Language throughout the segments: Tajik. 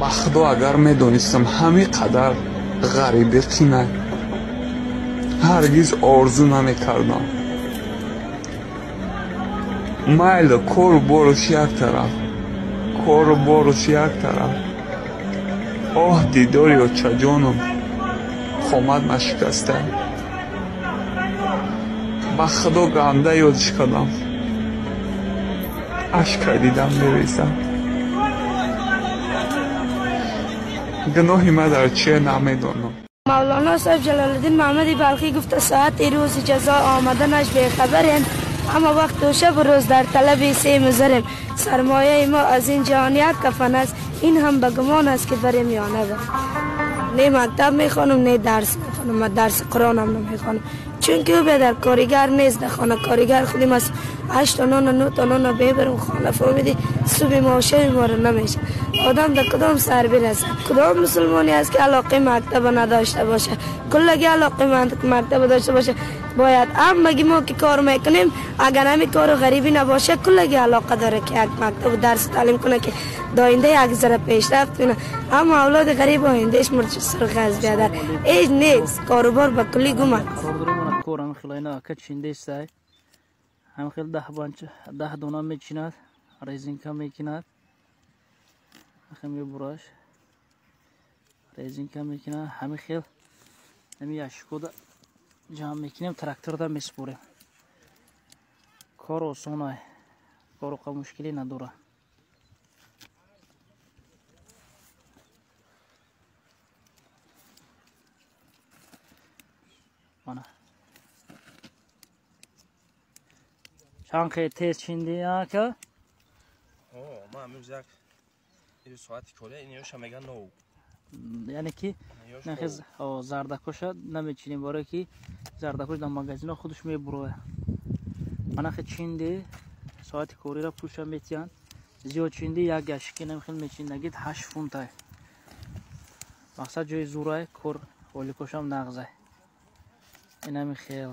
خدا اگر میدونستم همین قدر غریبی قینه هرگز آرزو نمیکردم. مایل کار بارش یک طرف، کار بارش یک طرف. آه دیدار یا چجانم خامد نشکسته. با خدا گنده یادش کردم. اشک دیدم میریزم. گناهی من در چیه نمیدانم. مولانا صاحب جلال الدین محمدی بلخی گفته ساعت روز جزا آمدنش به خبریم، اما وقت و شب و روز در طلب سیم و زریم. سرمایه ما از این جهان یک کفن است، این هم به گمان است که بریم یا نه. نه مکتب میخوانم نه درس میخوانم، من درس قرآن هم نمیخوانم چون که او در کارگر نیست. در خانه کارگر خودیم از 8 تا 9 تا 9 ببرم خانه، فهمیدی صبح ما و شب ما رو نمیشه. آدم در کدام سر برسه؟ کدام مسلمانی است که علاقه مکتب نداشته باشه؟ کلگی علاقه مکتب داشته باشه. باید مگی ما که کار میکنیم اگر همی کار غریبی نباشه کلگی علاقه داره که یک مکتب درس تعلیم کنه که داینده یک ذره پیشرفت کنه. اما اولاد غریب آیندهش مرچ سرخ از بیادر ایج نیست، کاروبار با کلی گمه. کار هم خیلی نه که چینده است، هم خیلی 10 دانه میچیند، ریزینگ هم میکند، همین براش ریزینگ هم میکنه، همین خیلی همین اشکو جمع میکنیم، تراکتور دا میسپوریم. کار آسانه، کار که مشکلی نداره. مانا چند خیلی تیز چیندی ها که؟ ما همیز یک ساعتی کاره اینیوش هم میگن نو. یعنی که نخیز زردکوش نمیچینیم برای که زردکوش در مغازین خودش میبروه. من خیلی چینده ساعتی کاری را پوشم میتیان زیاد چینده یک گشکی نمیخیل میچینده گید 8 فونتای مقصد جای زورای کار ولی کشم نغزه این همی خیل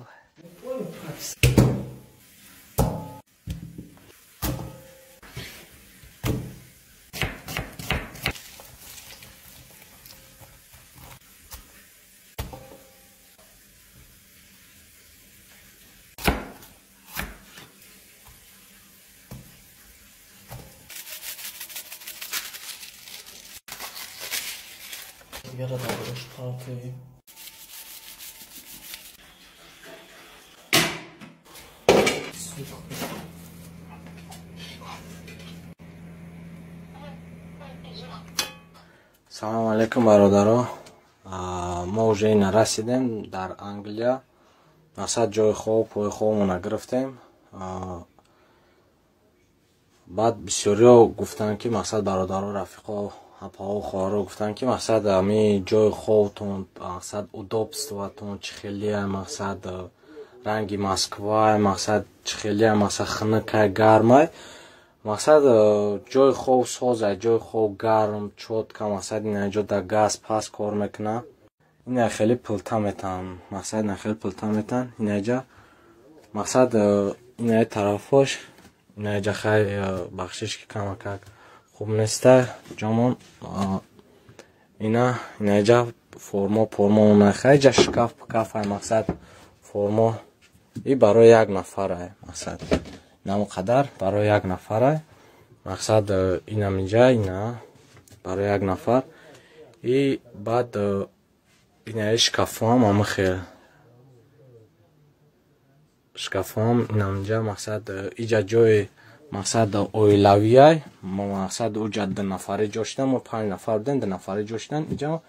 دیگر را دارش پاکی سلام علیکم برادرها. ما уже نرسیدیم در انگلیا. مثلا جای خوب پای خوبمون گرفتیم. بعد بسیاری گفتن که مثلا برادرها رفیقا ها و خواهرها گفتن که مثلا امی جای خوبتون مثلا удобствоتون چخیلیه، مثلا رنگی مسکوه، مثلا چخیلیه، مثلا خنک گرمه، مثلا جای خوب سازه، جای خوب گرم چوت که مثلا اینجا در گاز پاس کار میکنه. این خیلی پلتا میتن، مثلا خیلی پلتا میتن اینجا، مثلا این طرفش اینجا خیلی بخشش که کمک خوب نیسته جامون. اینجا فرما اون خیلی جا شکاف پکاف های مقصد فرما این برای یک نفر های مقصد نمو قدر برای یک نفر های مقصد اینم اینجا اینا برای یک نفر ای بعد اینه شکاف هم همه خیلی شکاف هم اینم اینجا مقصد اینجا جای مقصد اویلاویه مقصد او جد نفره جاشتم و 5 نفر بودن 2 نفره جاشتن اینجا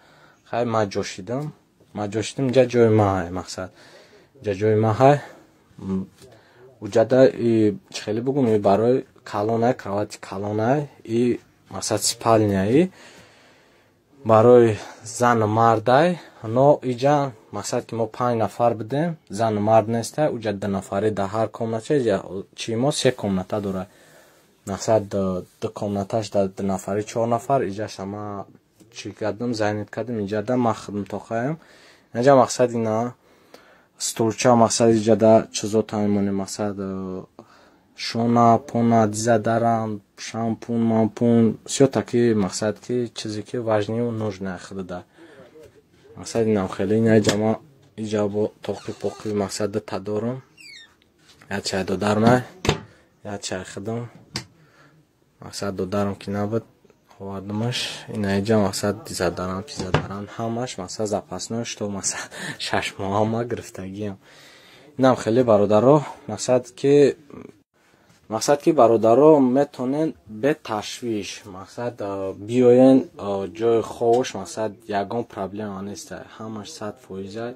خیلی ما جاشیدم اینجا جای ما های مقصد اینجا جای ما های و جده خیلی بگم برای کلانه کراوات کلانه ای مقصد سپالنه ای برای زن و مرده نو اینجا مقصد که ما 5 نفر بودیم زن و مرد نیسته او جد نفره در هر کامنته چی ما 3 کامنته داره مقصد 2 کامنتهش در 2 نفره 4 نفر اینجا شما چی کردم زنید کردم اینجا در ما خدمت خواهیم اینجا مقصد اینا стулча мақсад иҷада чизо таъмимонем, мақсад шона пона диза дарам шампун мампун всё таки мақсад ки чизе ки важнию нужное худда мақсад инам хеле ина ҷама иҷабо тоқи поқи мақсада тадорум я чай додармай я чай худам мақсад додарам ки набуд овардумаш ина иҷа мақсад диза дарам чиза дарам ҳамаш мақсад запасной што мақсад 6 моҳама гирифтагиам инам хеле бародаро мақсад ки бародаро метонен бе ташвиш мақсад биёен ҷои ховуш мақсад ягон проблема нест ҳамаш 100%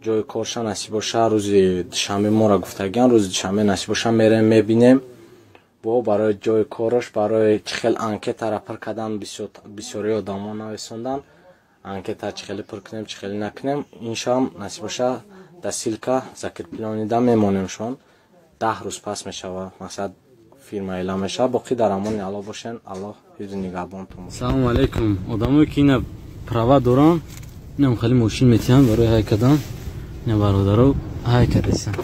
ҷои корша насиб боша рӯзи душанбе мора гуфтагиам рӯзи душанбе насиб боша мерем мебинем бо барои ҷои кораш барои чӣ хел анкетара пур кардан бисёри одамон нависондан анкета чӣ хеле пур кунем чӣ хеле накунем иншам насиб боша да силка закрепленонида мемонем шон 10 рӯз пас мешава мақсад фирма эълон мешава боқӣ дар амони алло бошен алло ҳифзи нигаҳбонтон. Салому алейкум. Одамое ки ина права дорам инам хали мошин метиҳам барои ҳай кардан ина бародаро ҳай кардесам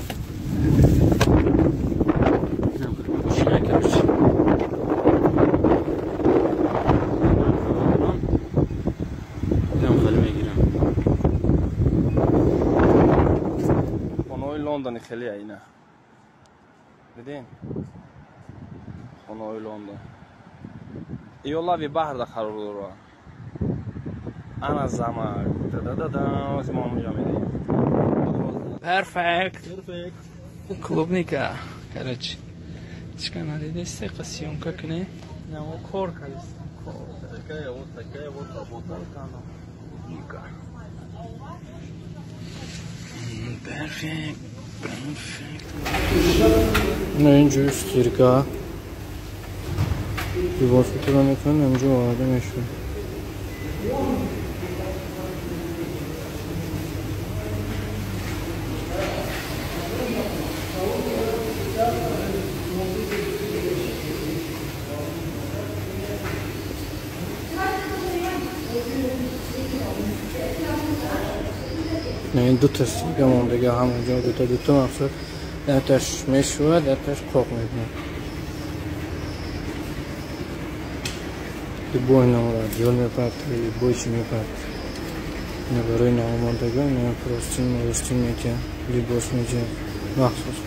Лондони хеле айна. Видин? Хонаи Лондон. Иёлави баҳрда қарор дора. Ана зама. Да-да-да-да. Озимо онҷа медем. Perfect. Клубника. Короче. Чика надидесте съемка кне. Нямо кор кардис. Такая вот работа. Ника. Perfect. ина инҷои стирка ивофитро метавонем инҷо варда мешавад ин дута стирка мондага ҳамаҷо дута мақсад якаш мешавад якаш қоқ мекунад бой наморад ёл мепад бой чӣ мепад ина барои намомондагон ина простин метиҳам либос метиҳам махсус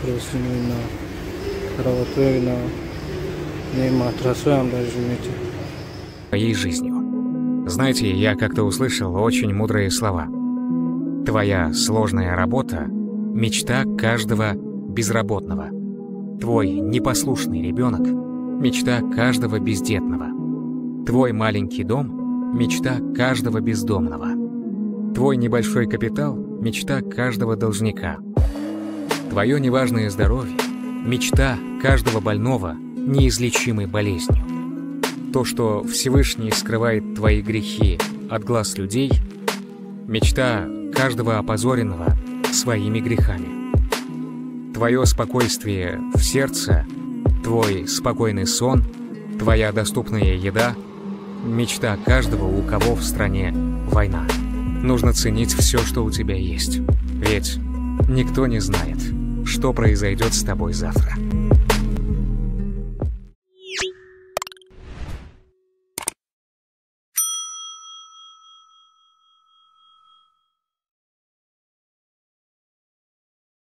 простин ина кроватои ина матрасоям даже метиҳам моей жизнью. Знаете, я как-то услышал очень мудрые слова. Твоя сложная работа – мечта каждого безработного. Твой непослушный ребенок – мечта каждого бездетного. Твой маленький дом – мечта каждого бездомного. Твой небольшой капитал – мечта каждого должника. Твое неважное здоровье – мечта каждого больного неизлечимой болезнью. То, что Всевышний скрывает твои грехи от глаз людей – мечта каждого опозоренного своими грехами. Твое спокойствие в сердце, твой спокойный сон, твоя доступная еда – мечта каждого, у кого в стране война. Нужно ценить все, что у тебя есть, ведь никто не знает, что произойдет с тобой завтра.